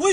We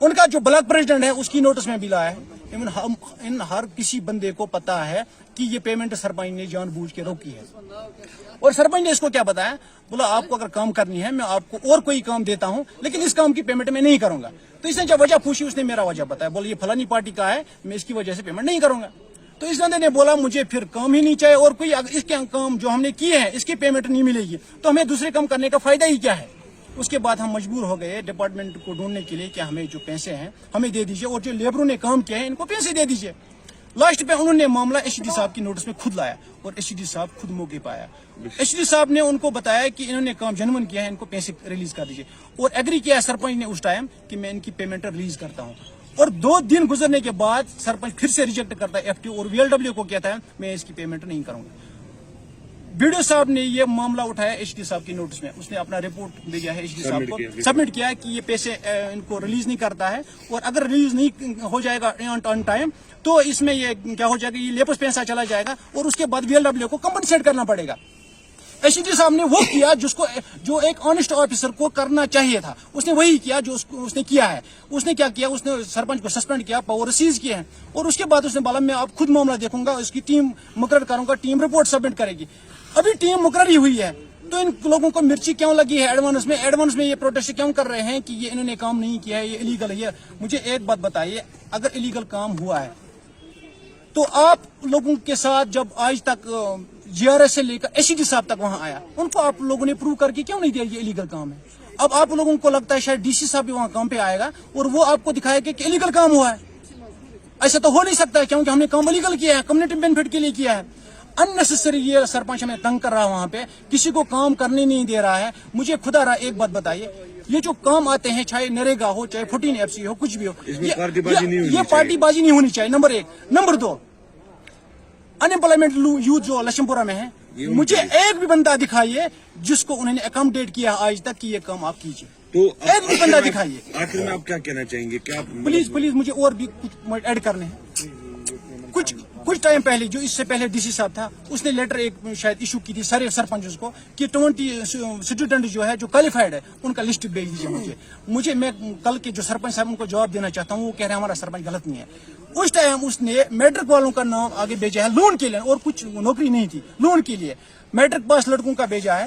ان کا جو block president ہے اس کی نوٹس میں بھی لایا ہے. ان ہر کسی بندے کو پتا ہے کہ یہ پیمنٹ سرپنچ نے جان بوجھ کے روکی ہے. اور سرپنچ نے اس کو کیا بتایا, بولا آپ کو اگر کام کرنی ہے میں آپ کو اور کوئی کام دیتا ہوں لیکن اس کام کی پیمنٹ میں نہیں کروں گا. تو اس نے جب وجہ پوچھی اس نے میرا وجہ بتایا, بولا یہ فلانی پارٹی کا ہے میں اس کی وجہ سے پیمنٹ نہیں کروں گا. تو اس بندے نے بولا مجھے پھر کام ہی نہیں چاہیے اور کوئی اگر اس کے کام جو ہم نے کیے ہیں اس کی پیمنٹ نہیں ملے گی تو ہمیں دوسرے کام کرنے کا فائدہ ہی کیا ہے. اس کے بعد ہم مجبور ہو گئے ڈپارٹمنٹ کو ڈھونڈنے کے لیے کہ ہمیں جو پیسے ہیں ہمیں دے دیجیے اور جو لیبروں نے کام کیا ہے ان کو پیسے دے دیجیے. لاسٹ پہ انہوں نے معاملہ ایس ڈی صاحب کی نوٹس میں خود لایا اور ایس ڈی صاحب خود موقع پہ آیا. ایس ڈی صاحب نے ان کو بتایا کہ انہوں نے کام جنون کیا ہے ان کو پیسے ریلیز کر دیجیے اور ایگری کیا سرپنچ نے اس ٹائم کہ میں ان کی پیمنٹ ریلیز کرتا ہوں. اور 2 دن گزرنے کے بعد سرپنچ پھر سے ریجیکٹ کرتا ہے ایف ٹی اور وی ایل ڈبلیو کو کہتا ہے میں اس کی پیمنٹ نہیں کروں گا. BDO صاحب نے یہ معاملہ اٹھایا ایچ ڈی صاحب کی نوٹس میں, اس نے اپنا رپورٹ بھیجا ہے ایچ ڈی صاحب کو سبمٹ کیا ہے کہ یہ پیسے ان کو ریلیز نہیں کرتا ہے اور اگر ریلیز نہیں ہو جائے گا آن ٹائم تو اس میں یہ کیا ہو جائے گا, یہ لیپس پیسہ چلا جائے گا اور اس کے بعد VLW کو کمپنسیٹ کرنا پڑے گا. ایچ ڈی صاحب نے وہ کیا جو ایک آنےسٹ آفیسر کو کرنا چاہیے تھا, اس نے وہی کیا جو اس نے کیا ہے. اس نے کیا کیا, اس نے سرپنچ کو سسپینڈ کیا, پاور سیز کیا ہے اور اس کے بعد اس نے بولا میں آپ خود معاملہ دیکھوں گا, اس کی ٹیم مقرر کروں گا, ٹیم رپورٹ سبمٹ کرے گی. ابھی ٹیم مقرر ہی ہوئی ہے تو ان لوگوں کو مرچی کیوں لگی ہے ایڈوانس میں یہ پروٹیسٹ کیوں کر رہے ہیں کہ یہ انہوں نے کام نہیں کیا ہے, یہ الیگل ہے. مجھے ایک بات بتائیے, اگر الیگل کام ہوا ہے تو آپ لوگوں کے ساتھ جب آج تک GRS سے لے کر ایس ڈی صاحب تک وہاں آیا ان کو آپ لوگوں نے پروو کر کے کیوں نہیں دیا یہ الیگل کام ہے. اب آپ لوگوں کو لگتا ہے شاید DC صاحب بھی وہاں کام پہ آئے گا اور وہ آپ کو دکھائے گا کہ الیگل کام ہوا ہے. ایسا تو ہو نہیں سکتا ہے کیونکہ ہم نے کام الیگل کیا ہے, کمیونٹی بینیفٹ کے لیے کیا ہے. اننیسیسری یہ سرپنچ ہمیں تنگ کر رہا ہے, وہاں پہ کسی کو کام کرنے نہیں دے رہا ہے. مجھے خدا رہا ایک بات بتائیے, یہ جو کام آتے ہیں چاہے نریگا ہو چاہے 14 FC ہو کچھ بھی ہو, یہ پارٹی بازی نہیں ہونی چاہیے. نمبر 1. نمبر 2, انمپلائمنٹ یوتھ جو لشم پورہ میں ہے مجھے ایک بھی بندہ دکھائیے جس کو انہوں نے اکامڈیٹ کیا آج تک کہ یہ کام آپ کیجیے. تو ایک بھی بندہ دکھائیے. آخر میں آپ کیا کہنا چاہیں گے, کیا پلیز مجھے اور بھی کچھ ایڈ کرنے ہیں. کچھ ٹائم پہلے جو اس سے پہلے DC صاحب تھا اس نے لیٹر ایک شاید ایشو کی تھی سارے سرپنچز کو کہ 20 اسٹوڈنٹ جو ہے جو کوالیفائڈ ہے ان کا لسٹ بھیج دیجیے میں کل کے جو سرپنچ صاحب ان کو جواب دینا چاہتا ہوں. وہ کہہ رہے ہیں ہمارا سرپنچ غلط نہیں ہے. اس ٹائم اس نے میٹرک والوں کا نام آگے بھیجا ہے لون کے لیے, اور کچھ نوکری نہیں تھی لون کے لیے. میٹرک پاس لڑکوں کا بھیجا ہے,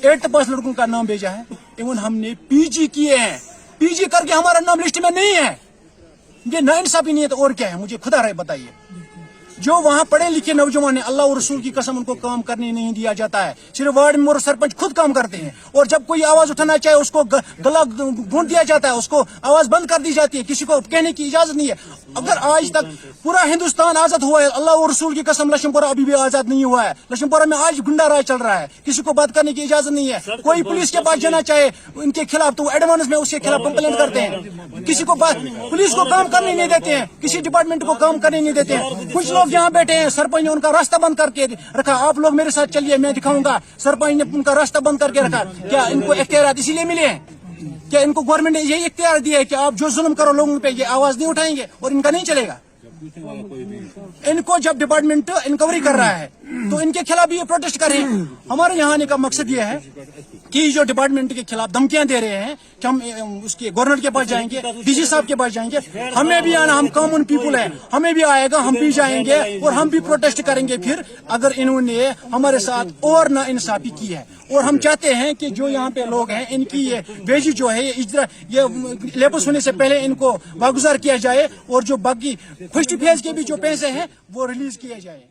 8th پاس لڑکوں کا نام بھیجا ہے. ایون ہم نے PG کیے ہیں, PG کر کے ہمارا نام لسٹ میں نہیں ہے. یہ ناانصافی نہیں ہے تو اور کیا ہے, مجھے خدا رہے بتائیے. جو وہاں پڑھے لکھے نوجوان ہیں اللہ اور رسول کی قسم ان کو کام کرنے نہیں دیا جاتا ہے. صرف وارڈ ممبر اور سرپنچ خود کام کرتے ہیں, اور جب کوئی آواز اٹھانا چاہے اس کو گلا گھونٹ دیا جاتا ہے, اس کو آواز بند کر دی جاتی ہے, کسی کو کہنے کی اجازت نہیں ہے. اگر آج تک پورا ہندوستان آزاد ہوا ہے, اللہ اور رسول کی قسم لشم پورہ ابھی بھی آزاد نہیں ہوا ہے. لشم پورہ میں آج گنڈا راج چل رہا ہے, کسی کو بات کرنے کی اجازت نہیں ہے. کوئی پولیس کے پاس جانا چاہے ان کے خلاف تو ایڈوانس میں اس کے خلاف کمپلین کرتے ہیں. کسی کو پولیس کو کام کرنے نہیں دیتے ہیں, کسی ڈپارٹمنٹ کو کام کرنے نہیں دیتے ہیں. کچھ لوگ یہاں بیٹھے ہیں, سرپنچ نے ان کا راستہ بند کر کے رکھا, آپ لوگ میرے ساتھ چلیے میں دکھاؤں گا. سرپنچ نے ان کا راستہ بند کر کے رکھا. کیا ان کو اختیارات اسی لیے ملے ہیں؟ کیا ان کو گورنمنٹ نے یہی اختیار دیا ہے کہ آپ جو ظلم کرو لوگوں پہ یہ آواز نہیں اٹھائیں گے اور ان کا نہیں چلے گا؟ ان کو جب ڈپارٹمنٹ انکوائری کر رہا ہے تو ان کے خلاف بھی یہ پروٹیسٹ کر رہے ہیں. ہمارے یہاں آنے کا مقصد یہ ہے کہ جو ڈپارٹمنٹ کے خلاف دھمکیاں دے رہے ہیں کہ ہم اس کے گورنر کے پاس جائیں گے, DC صاحب کے پاس جائیں گے, ہمیں بھی آنا, ہم کامن پیپل ہیں, ہمیں بھی آئے گا, ہم بھی جائیں گے اور ہم بھی پروٹیسٹ کریں گے پھر اگر انہوں نے ہمارے ساتھ اور نا انصافی کی ہے. اور ہم چاہتے ہیں کہ جو یہاں پہ لوگ ہیں ان کی یہ ویجی جو ہے یہ لیپس ہونے سے پہلے ان کو واگزار کیا جائے اور جو باقی فرسٹ فیز کے بھی جو پیسے ہیں وہ ریلیز کیے جائیں.